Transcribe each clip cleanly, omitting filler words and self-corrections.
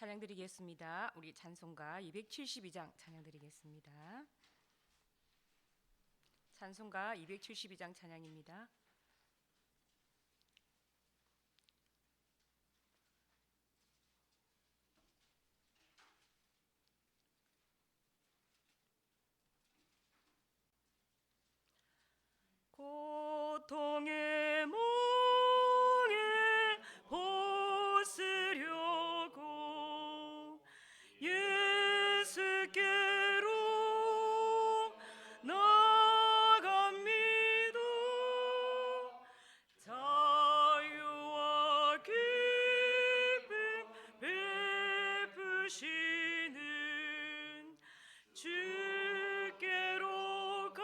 찬양 드리겠습니다. 우리 찬송가 272장 찬양 드리겠습니다. 찬송가 272장 찬양입니다. 고통의 몽에 벗으려고 예수께로 나갑니다. 자유와 기쁨 베푸시는 주께로 갑니다.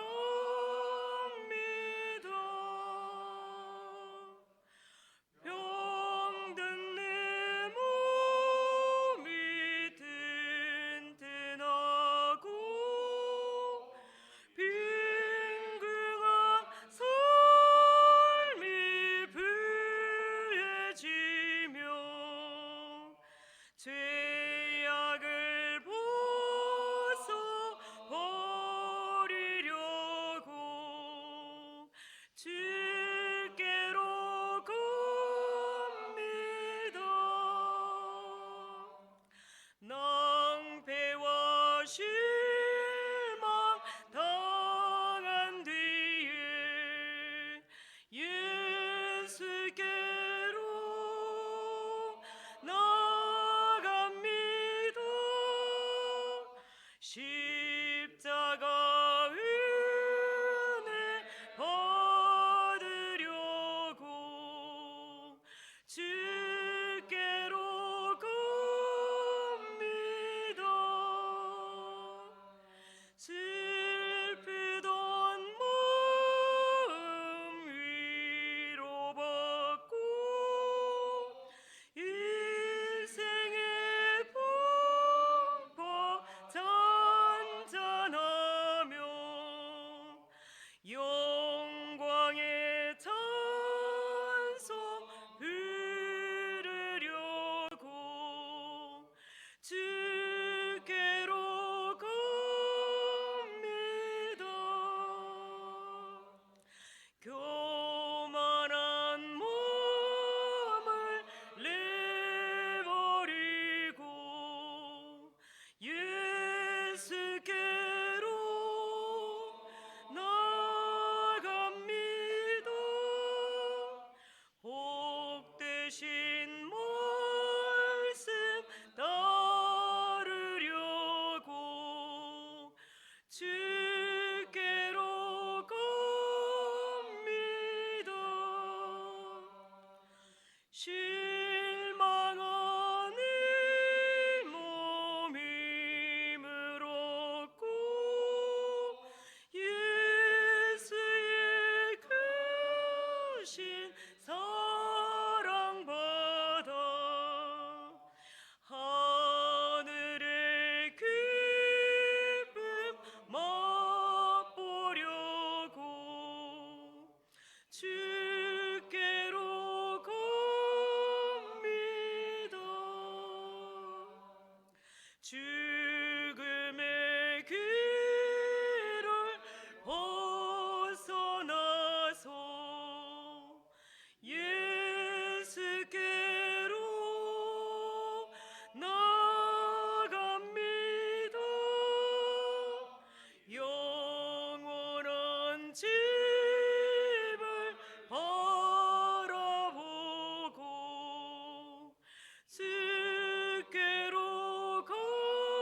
병든 내 몸이 튼튼하고 빈궁한 삶이 부해지며 죄악을 벗어버리려고 주께로 갑니다. 낭패와 실망 당한 뒤에 예수께로 나갑니다. 십자가 은혜 받으려고 주께로 갑니다. 슬프던 마음 위로받고 인생의 풍파 잔잔하며 영광의 찬송 부르려고 주께로 갑니다. 교만한 몸을 내버리고 예수께로 나갑니다. 복되신 말씀 따르려고 주께로 갑니다. 실망한 이 몸 힘을 얻고 예수의 크신 사랑받아 하늘의 기쁨 맛보려고 주께로 갑니다. 죽음의 길을 벗어나서 예수께로 나갑니다. 영원한 집을 바라보고 주께로 갑니다.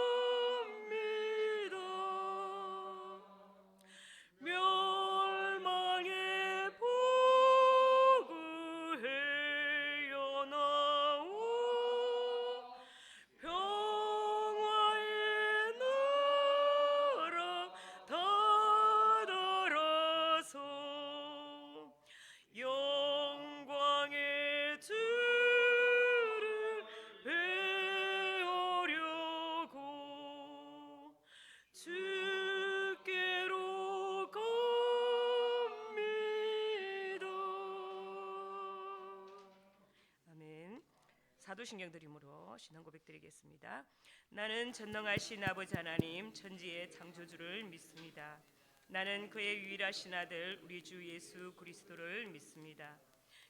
사도신경 드림으로 신앙 고백드리겠습니다. 나는 전능하신 아버지 하나님 천지의 창조주를 믿습니다. 나는 그의 유일하신 아들 우리 주 예수 그리스도를 믿습니다.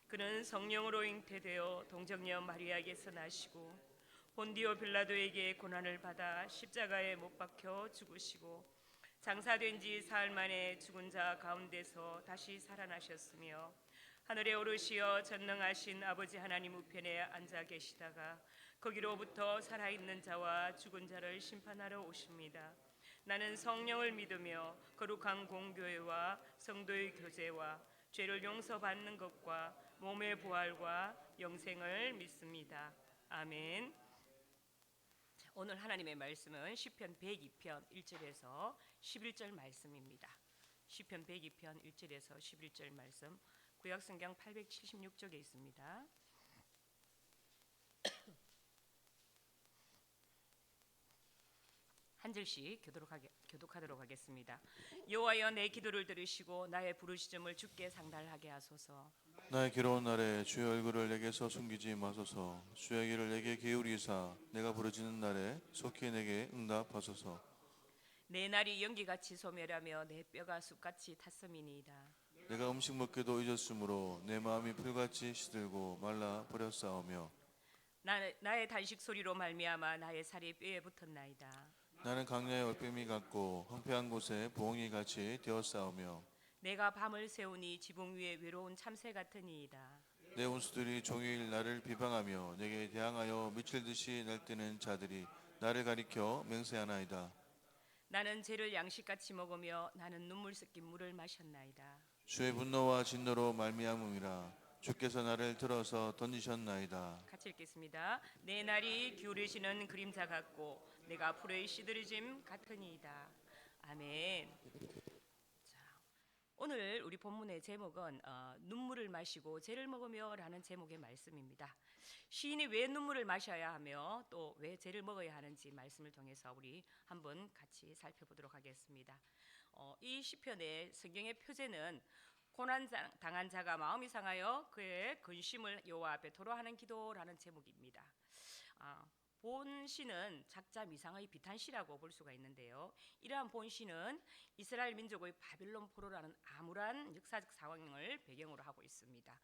그는 성령으로 잉태되어 동정녀 마리아에게서 나시고 본디오 빌라도에게 고난을 받아 십자가에 못 박혀 죽으시고 장사된 지 사흘 만에 죽은 자 가운데서 다시 살아나셨으며 하늘에 오르시어 전능하신 아버지 하나님 우편에 앉아 계시다가 거기로부터 살아있는 자와 죽은 자를 심판하러 오십니다. 나는 성령을 믿으며 거룩한 공교회와 성도의 교제와 죄를 용서받는 것과 몸의 부활과 영생을 믿습니다. 아멘. 오늘 하나님의 말씀은 시편 102편 1절에서 11절 말씀입니다. 시편 102편 1절에서 11절 말씀 구약성경 876쪽에 있습니다. 한 절씩 교독하도록 하겠습니다. 여호와여 내 기도를 들으시고 나의 부르짖음을 주께 상달하게 하소서. 나의 괴로운 날에 주의 얼굴을 내게서 숨기지 마소서. 주의 귀를 내게 기울이사 내가 부르짖는 날에 속히 내게 응답하소서. 내 날이 연기같이 소멸하며 내 뼈가 숲같이 탔음이니이다. 내가 음식 먹기도 잊었으므로 내 마음이 풀같이 시들고 말라 버렸사오며 나의 단식 소리로 말미암아 나의 살이 뼈에 붙었나이다. 나는 강야의 올빼미 같고 황폐한 곳에 부엉이 같이 되었사오며 내가 밤을 새우니 지붕 위에 외로운 참새 같으니이다. 내 원수들이 종일 나를 비방하며 내게 대항하여 미칠듯이 날뛰는 자들이 나를 가리켜 맹세하나이다. 나는 죄를 양식같이 먹으며 나는 눈물 섞인 물을 마셨나이다. 주의 분노와 진노로 말미암음이라. 주께서 나를 들어서 던지셨나이다. 같이 읽겠습니다. 내 날이 기울이시는 그림자 같고 내가 불의 시들짐 같으니이다. 아멘. 자, 오늘 우리 본문의 제목은 눈물을 마시고 죄를 먹으며라는 제목의 말씀입니다. 시인이 왜 눈물을 마셔야 하며 또 왜 죄를 먹어야 하는지 말씀을 통해서 우리 한번 같이 살펴보도록 하겠습니다. 이 시편의 성경의 표제는 고난 당한 자가 마음이 상하여 그의 근심을 여호와 앞에 토로하는 기도라는 제목입니다. 본 시는 작자 미상의 비탄시라고 볼 수가 있는데요. 이러한 본 시는 이스라엘 민족의 바빌론 포로라는 암울한 역사적 상황을 배경으로 하고 있습니다.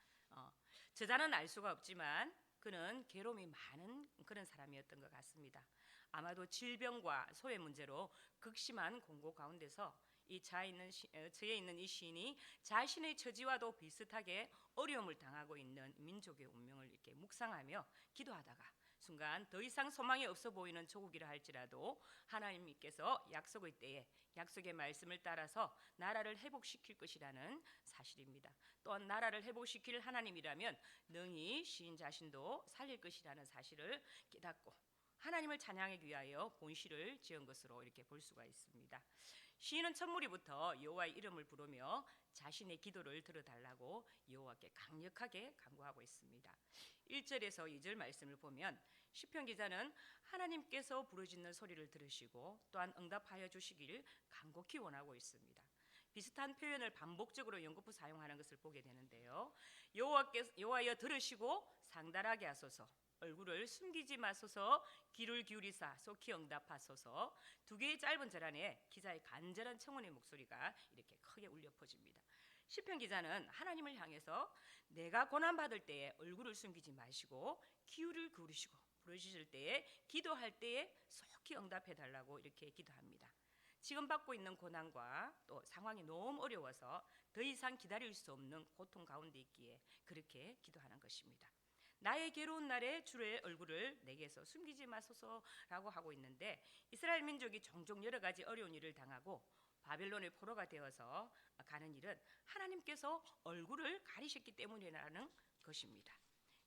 저자는 알 수가 없지만 그는 괴로움이 많은 그런 사람이었던 것 같습니다. 아마도 질병과 소외 문제로 극심한 공고 가운데서 이 처해 있는 이 시인이 자신의 처지와도 비슷하게 어려움을 당하고 있는 민족의 운명을 이렇게 묵상하며 기도하다가 순간 더 이상 소망이 없어 보이는 조국이라 할지라도 하나님께서 약속의 때에 약속의 말씀을 따라서 나라를 회복시킬 것이라는 사실입니다. 또한 나라를 회복시킬 하나님이라면 능히 시인 자신도 살릴 것이라는 사실을 깨닫고 하나님을 찬양하기 위하여 본시를 지은 것으로 이렇게 볼 수가 있습니다. 시인은 첫무리부터 여호와의 이름을 부르며 자신의 기도를 들어달라고 여호와께 강력하게 간구하고 있습니다. 1절에서 2절 말씀을 보면 시편 기자는 하나님께서 부르짖는 소리를 들으시고 또한 응답하여 주시길 간곡히 원하고 있습니다. 비슷한 표현을 반복적으로 연거푸 사용하는 것을 보게 되는데요. 여호와여 들으시고 상달하게 하소서. 얼굴을 숨기지 마소서. 귀를 기울이사 속히 응답하소서. 두 개의 짧은 절 안에 기자의 간절한 청원의 목소리가 이렇게 크게 울려 퍼집니다. 시편 기자는 하나님을 향해서 내가 고난받을 때에 얼굴을 숨기지 마시고 귀를 기울이시고 부르짖을 때에 기도할 때에 속히 응답해 달라고 이렇게 기도합니다. 지금 받고 있는 고난과 또 상황이 너무 어려워서 더 이상 기다릴 수 없는 고통 가운데 있기에 그렇게 기도하는 것입니다. 나의 괴로운 날에 주의 얼굴을 내게서 숨기지 마소서라고 하고 있는데 이스라엘 민족이 종종 여러 가지 어려운 일을 당하고 바벨론의 포로가 되어서 가는 일은 하나님께서 얼굴을 가리셨기 때문이라는 것입니다.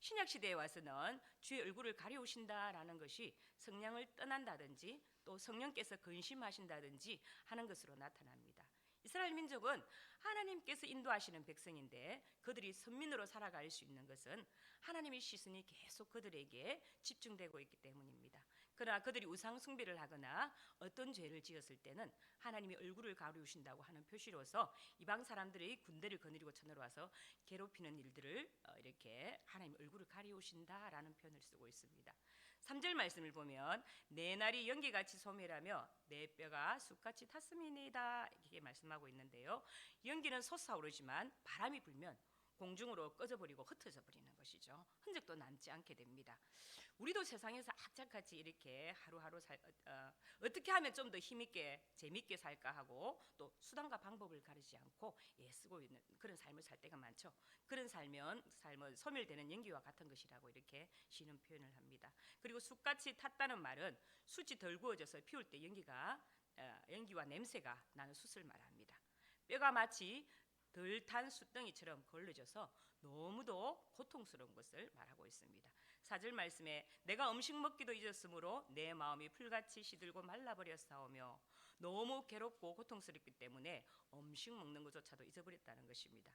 신약 시대에 와서는 주의 얼굴을 가려우신다라는 것이 성령을 떠난다든지 또 성령께서 근심하신다든지 하는 것으로 나타납니다. 이스라엘 민족은 하나님께서 인도하시는 백성인데 그들이 선민으로 살아갈 수 있는 것은 하나님의 시선이 계속 그들에게 집중되고 있기 때문입니다. 그러나 그들이 우상 숭배를 하거나 어떤 죄를 지었을 때는 하나님이 얼굴을 가리우신다고 하는 표시로서 이방 사람들의 군대를 거느리고 쳐들어와서 괴롭히는 일들을 이렇게 하나님 얼굴을 가리우신다라는 표현을 쓰고 있습니다. 3절 말씀을 보면 내 날이 연기같이 소멸하며 내 뼈가 숯같이 탔음이니이다 이렇게 말씀하고 있는데요. 연기는 솟아오르지만 바람이 불면 공중으로 꺼져버리고 흩어져 버리는 것이죠. 흔적도 남지 않게 됩니다. 우리도 세상에서 악착같이 이렇게 하루하루 어떻게 하면 좀 더 힘있게 재밌게 살까 하고 또 수단과 방법을 가리지 않고 애쓰고 있는 그런 삶을 살 때가 많죠. 그런 삶은 소멸되는 연기와 같은 것이라고 이렇게 시는 표현을 합니다. 그리고 숯같이 탔다는 말은 숯이 덜 구워져서 피울 때 연기와 냄새가 나는 숯을 말합니다. 뼈가 마치 덜 탄 숯덩이처럼 걸러져서 너무도 고통스러운 것을 말하고 있습니다. 4절 말씀에 내가 음식 먹기도 잊었으므로 내 마음이 풀같이 시들고 말라버렸사오며 너무 괴롭고 고통스럽기 때문에 음식 먹는 것조차도 잊어버렸다는 것입니다.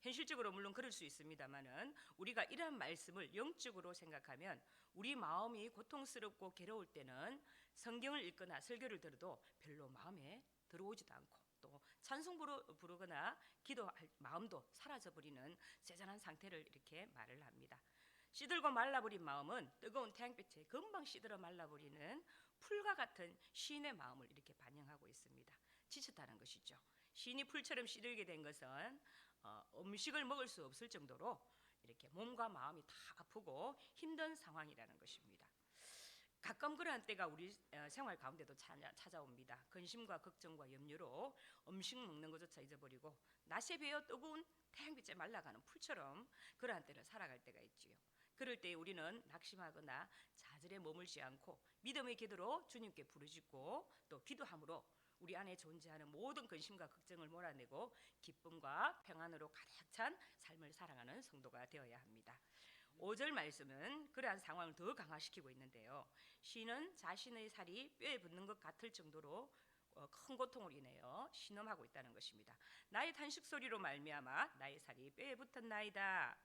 현실적으로 물론 그럴 수 있습니다만은 우리가 이러한 말씀을 영적으로 생각하면 우리 마음이 고통스럽고 괴로울 때는 성경을 읽거나 설교를 들어도 별로 마음에 들어오지도 않고 또 찬송 부르거나 기도할 마음도 사라져버리는 세잔한 상태를 이렇게 말을 합니다. 시들고 말라버린 마음은 뜨거운 태양빛에 금방 시들어 말라버리는 풀과 같은 시인의 마음을 이렇게 반영하고 있습니다. 지쳤다는 것이죠. 시인이 풀처럼 시들게 된 것은 음식을 먹을 수 없을 정도로 이렇게 몸과 마음이 다 아프고 힘든 상황이라는 것입니다. 가끔 그러한 때가 우리 생활 가운데도 찾아옵니다. 근심과 걱정과 염려로 음식 먹는 것조차 잊어버리고 낮에 베어 뜨거운 태양빛에 말라가는 풀처럼 그러한 때를 살아갈 때가 있지요. 그럴 때 우리는 낙심하거나 좌절에 머물지 않고 믿음의 기도로 주님께 부르짖고 또 기도함으로 우리 안에 존재하는 모든 근심과 걱정을 몰아내고 기쁨과 평안으로 가득 찬 삶을 살아가는 성도가 되어야 합니다. 5절 말씀은 그러한 상황을 더 강화시키고 있는데요. 시인은 자신의 살이 뼈에 붙는 것 같을 정도로 큰 고통으로 인하여 신음하고 있다는 것입니다. 나의 탄식 소리로 말미암아 나의 살이 뼈에 붙었나이다.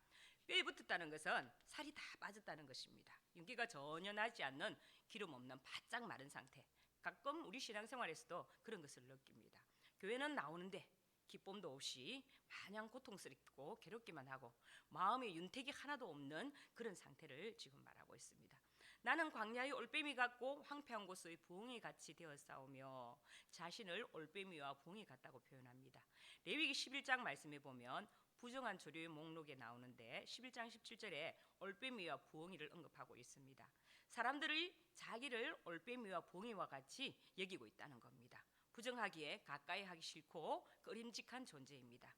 뼈에 붙었다는 것은 살이 다 빠졌다는 것입니다. 윤기가 전혀 나지 않는 기름 없는 바짝 마른 상태. 가끔 우리 신앙생활에서도 그런 것을 느낍니다. 교회는 나오는데 기쁨도 없이 마냥 고통스럽고 괴롭기만 하고 마음의 윤택이 하나도 없는 그런 상태를 지금 말하고 있습니다. 나는 광야의 올빼미 같고 황폐한 곳의 부엉이 같이 되었사오며 자신을 올빼미와 부엉이 같다고 표현합니다. 레위기 11장 말씀에 보면 부정한 조류의 목록에 나오는데 11장 17절에 올빼미와 부엉이를 언급하고 있습니다. 사람들이 자기를 올빼미와 부엉이와 같이 여기고 있다는 겁니다. 부정하기에 가까이 하기 싫고 꺼림직한 존재입니다.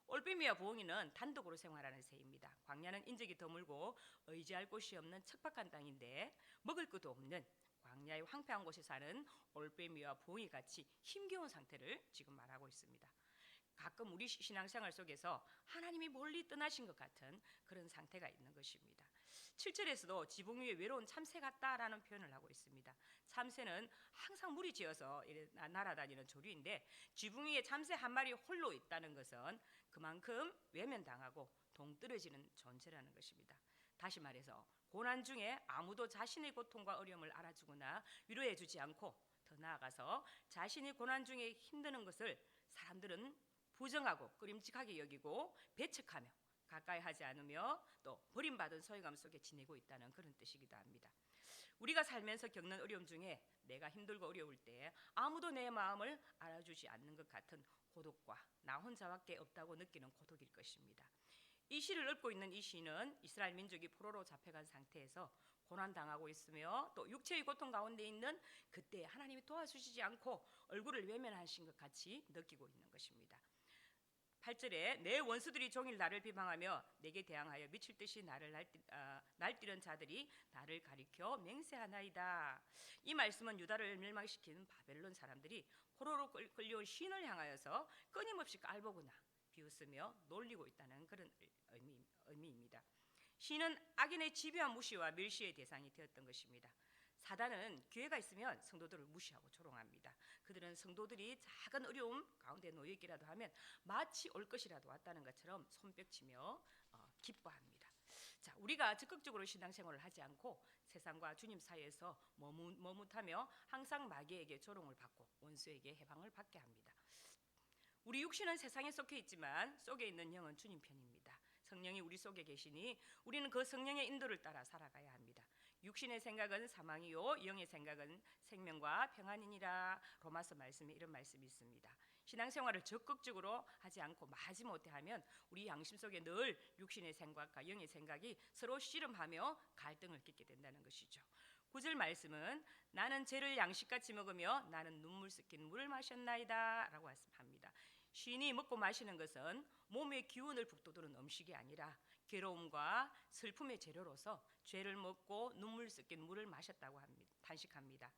올빼미와 부엉이는 단독으로 생활하는 새입니다. 광야는 인적이 드물고 의지할 곳이 없는 척박한 땅인데 먹을 것도 없는 광야의 황폐한 곳에 사는 올빼미와 부엉이 같이 힘겨운 상태를 지금 말하고 있습니다. 가끔 우리 신앙생활 속에서 하나님이 멀리 떠나신 것 같은 그런 상태가 있는 것입니다. 7절에서도 지붕 위에 외로운 참새 같다라는 표현을 하고 있습니다. 참새는 항상 무리지어서 날아다니는 조류인데 지붕 위에 참새 한 마리 홀로 있다는 것은 그만큼 외면당하고 동떨어지는 존재라는 것입니다. 다시 말해서 고난 중에 아무도 자신의 고통과 어려움을 알아주거나 위로해주지 않고 더 나아가서 자신이 고난 중에 힘드는 것을 사람들은 부정하고 끄림직하게 여기고 배척하며 가까이 하지 않으며 또 버림받은 소외감 속에 지내고 있다는 그런 뜻이기도 합니다. 우리가 살면서 겪는 어려움 중에 내가 힘들고 어려울 때 아무도 내 마음을 알아주지 않는 것 같은 고독과 나 혼자밖에 없다고 느끼는 고독일 것입니다. 이 시를 읽고 있는 이 시인은 이스라엘 민족이 포로로 잡혀간 상태에서 고난당하고 있으며 또 육체의 고통 가운데 있는 그때 하나님이 도와주시지 않고 얼굴을 외면하신 것 같이 느끼고 있는 것입니다. 8절에 내 원수들이 종일 나를 비방하며 내게 대항하여 미칠 듯이 나를 날뛰는 자들이 나를 가리켜 맹세하나이다. 이 말씀은 유다를 멸망시킨 바벨론 사람들이 포로로 끌려온 시인을 향하여서 끊임없이 깔보거나 비웃으며 놀리고 있다는 그런 의미입니다. 시인은 악인의 집요한 무시와 멸시의 대상이 되었던 것입니다. 사단은 기회가 있으면 성도들을 무시하고 조롱합니다. 그들은 성도들이 작은 어려움 가운데 놓여있기라도 하면 마치 올 것이라도 왔다는 것처럼 손뼉치며 기뻐합니다. 자, 우리가 적극적으로 신앙생활을 하지 않고 세상과 주님 사이에서 머뭇하며 항상 마귀에게 조롱을 받고 원수에게 해방을 받게 합니다. 우리 육신은 세상에 속해 있지만 속에 있는 영은 주님 편입니다. 성령이 우리 속에 계시니 우리는 그 성령의 인도를 따라 살아가야 합니다. 육신의 생각은 사망이요 영의 생각은 생명과 평안이니라. 로마서 말씀에 이런 말씀이 있습니다. 신앙생활을 적극적으로 하지 않고 마지못해 하면 우리 양심 속에 늘 육신의 생각과 영의 생각이 서로 씨름하며 갈등을 겪게 된다는 것이죠. 9절 말씀은 나는 죄를 양식같이 먹으며 나는 눈물 섞인 물을 마셨나이다 라고 말씀합니다. 시인이 먹고 마시는 것은 몸의 기운을 북돋우는 음식이 아니라 괴로움과 슬픔의 재료로서 죄를 먹고 눈물 섞인 물을 마셨다고 탄식합니다.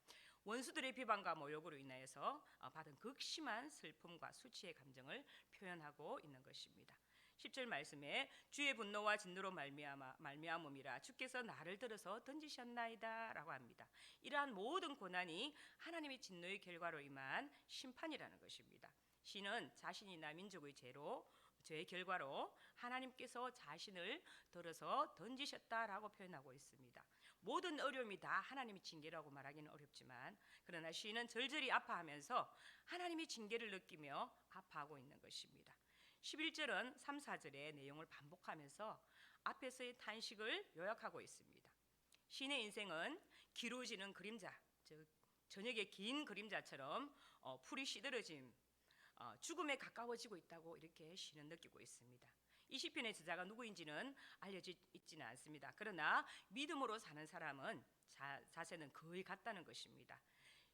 원수들의 비방과 모욕으로 인하여서 받은 극심한 슬픔과 수치의 감정을 표현하고 있는 것입니다. 10절 말씀에 주의 분노와 진노로 말미암음이라 주께서 나를 들어서 던지셨나이다 라고 합니다. 이러한 모든 고난이 하나님의 진노의 결과로 임한 심판이라는 것입니다. 시는 자신이나 민족의 죄의 결과로 하나님께서 자신을 들어서 던지셨다라고 표현하고 있습니다. 모든 어려움이 다 하나님의 징계라고 말하기는 어렵지만 그러나 시인은 절절히 아파하면서 하나님의 징계를 느끼며 아파하고 있는 것입니다. 11절은 3, 4절의 내용을 반복하면서 앞에서의 탄식을 요약하고 있습니다. 시인의 인생은 기루어지는 그림자, 즉 저녁의 긴 그림자처럼 풀이 시들어짐, 죽음에 가까워지고 있다고 이렇게 시는 느끼고 있습니다. 이 시편의 저자가 누구인지는 알려져 있지는 않습니다. 그러나 믿음으로 사는 사람은 자세는 거의 같다는 것입니다.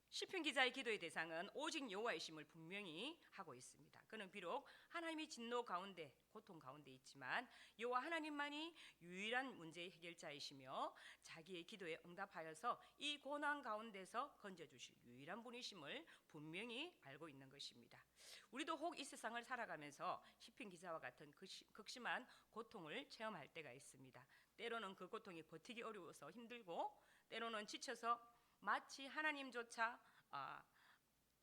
시편 기자의 기도의 대상은 오직 여호와이심을 분명히 하고 있습니다. 그는 비록 하나님의 진노 가운데 고통 가운데 있지만 여호와 하나님만이 유일한 문제의 해결자이시며 자기의 기도에 응답하여서 이 고난 가운데서 건져주실 유일한 분이심을 분명히 알고 있는 것입니다. 우리도 혹 이 세상을 살아가면서 시편 기자와 같은 극심한 고통을 체험할 때가 있습니다. 때로는 그 고통이 버티기 어려워서 힘들고 때로는 지쳐서 마치 하나님조차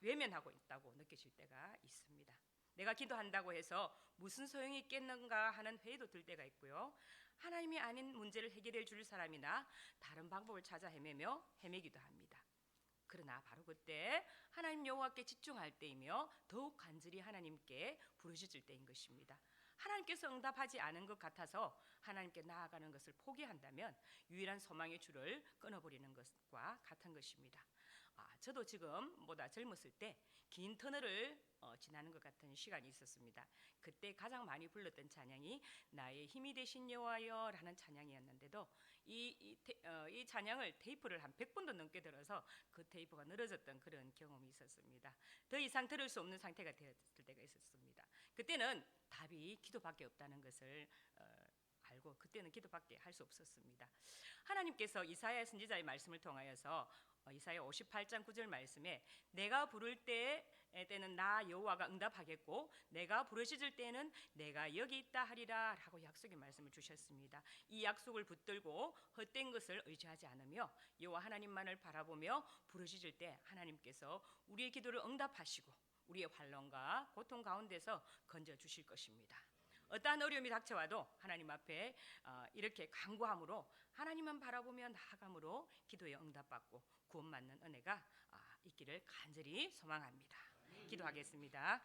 외면하고 있다고 느끼실 때가 있습니다. 내가 기도한다고 해서 무슨 소용이 있겠는가 하는 회의도 들 때가 있고요. 하나님이 아닌 문제를 해결해 줄 사람이나 다른 방법을 찾아 헤매기도 합니다. 그러나 바로 그때 하나님 여호와께 집중할 때이며 더욱 간절히 하나님께 부르짖을 때인 것입니다. 하나님께서 응답하지 않은 것 같아서 하나님께 나아가는 것을 포기한다면 유일한 소망의 줄을 끊어버리는 것과 같은 것입니다. 저도 지금보다 젊었을 때 긴 터널을 지나는 것 같은 시간이 있었습니다. 그때 가장 많이 불렀던 찬양이 나의 힘이 되신 여호와여 라는 찬양이었는데도 이 찬양을 테이프를 한 100번도 넘게 들어서 그 테이프가 늘어졌던 그런 경험이 있었습니다. 더 이상 들을 수 없는 상태가 되었을 때가 있었습니다. 그때는 답이 기도밖에 없다는 것을 알고 그때는 기도밖에 할 수 없었습니다. 하나님께서 이사야 선지자의 말씀을 통하여서 이사야 58장 9절 말씀에 내가 부를 때는 나 여호와가 응답하겠고 내가 부르짖을 때는 내가 여기 있다 하리라 라고 약속의 말씀을 주셨습니다. 이 약속을 붙들고 헛된 것을 의지하지 않으며 여호와 하나님만을 바라보며 부르짖을 때 하나님께서 우리의 기도를 응답하시고 우리의 환난과 고통 가운데서 건져주실 것입니다. 어떠한 어려움이 닥쳐와도 하나님 앞에 이렇게 간구함으로 하나님만 바라보며 나아감으로 기도에 응답받고 구원받는 은혜가 있기를 간절히 소망합니다. 기도하겠습니다.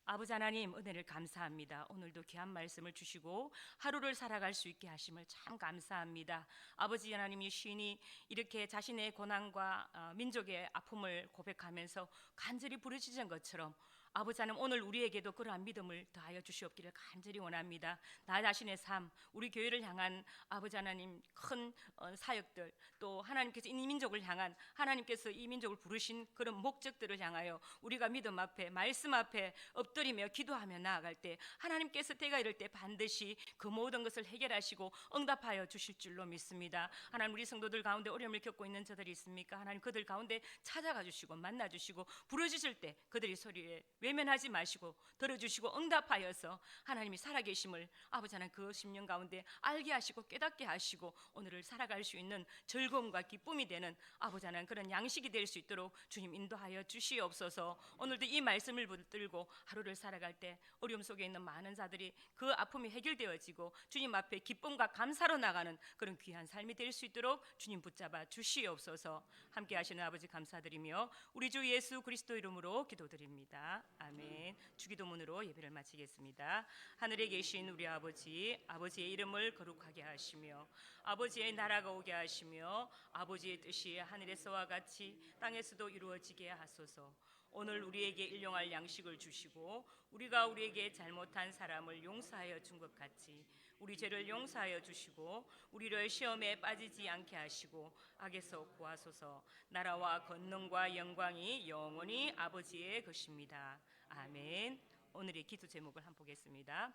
아버지 하나님 은혜를 감사합니다. 오늘도 귀한 말씀을 주시고 하루를 살아갈 수 있게 하심을 참 감사합니다. 아버지 하나님이 시인이 이렇게 자신의 고난과 민족의 아픔을 고백하면서 간절히 부르짖은 것처럼 아버지 하나님 오늘 우리에게도 그러한 믿음을 더하여 주시옵기를 간절히 원합니다. 나 자신의 삶, 우리 교회를 향한 아버지 하나님 큰 사역들, 또 하나님께서 이 민족을 향한 하나님께서 이 민족을 부르신 그런 목적들을 향하여 우리가 믿음 앞에 말씀 앞에 엎드리며 기도하며 나아갈 때 하나님께서 때가 이럴 때 반드시 그 모든 것을 해결하시고 응답하여 주실 줄로 믿습니다. 하나님 우리 성도들 가운데 어려움을 겪고 있는 저들이 있습니까? 하나님 그들 가운데 찾아가 주시고 만나 주시고 부르짖을 때 그들이 소리에 외면하지 마시고 들어주시고 응답하여서 하나님이 살아계심을 아버지 하나님 그 심령 가운데 알게 하시고 깨닫게 하시고 오늘을 살아갈 수 있는 즐거움과 기쁨이 되는 아버지 하나님 그런 양식이 될 수 있도록 주님 인도하여 주시옵소서. 오늘도 이 말씀을 붙들고 하루를 살아갈 때 어려움 속에 있는 많은 자들이 그 아픔이 해결되어지고 주님 앞에 기쁨과 감사로 나가는 그런 귀한 삶이 될 수 있도록 주님 붙잡아 주시옵소서. 함께 하시는 아버지 감사드리며 우리 주 예수 그리스도 이름으로 기도드립니다. 아멘. 주기도문으로 예배를 마치겠습니다. 하늘에 계신 우리 아버지, 아버지의 이름을 거룩하게 하시며 아버지의 나라가 오게 하시며 아버지의 뜻이 하늘에서와 같이 땅에서도 이루어지게 하소서. 오늘 우리에게 일용할 양식을 주시고 우리가 우리에게 잘못한 사람을 용서하여 준 것 같이 우리 죄를 용서하여 주시고 우리를 시험에 빠지지 않게 하시고 악에서 구하소서. 나라와 권능과 영광이 영원히 아버지의 것입니다. 아멘. 오늘의 기도 제목을 한번 보겠습니다.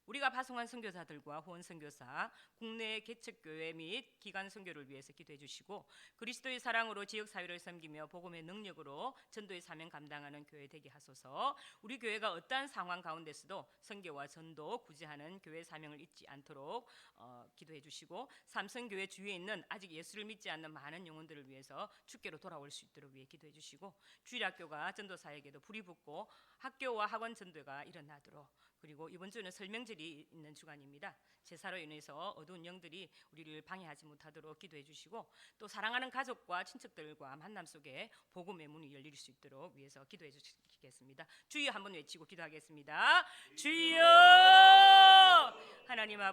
우리가 파송한 선교사들과 후원 선교사, 국내 개척교회 및 기관 선교를 위해서 기도해 주시고 그리스도의 사랑으로 지역 사회를 섬기며 복음의 능력으로 전도의 사명 감당하는 교회 되게 하소서. 우리 교회가 어떠한 상황 가운데서도 선교와 전도 구제하는 교회 사명을 잊지 않도록 기도해 주시고 삼성교회 주위에 있는 아직 예수를 믿지 않는 많은 영혼들을 위해서 주께로 돌아올 수 있도록 위해 기도해 주시고 주일학교가 전도 사역에도 불이 붙고 학교와 학원 전도가 일어나도록 그리고 이번 주는 설명절이 있는 주간입니다. 제사로 인해서 어두운 영들이 우리를 방해하지 못하도록 기도해 주시고 또 사랑하는 가족과 친척들과 만남 속에 복음의 문이 열릴 수 있도록 위해서 기도해 주시겠습니다. 주여 한번 외치고 기도하겠습니다. 주여 하나님 아버지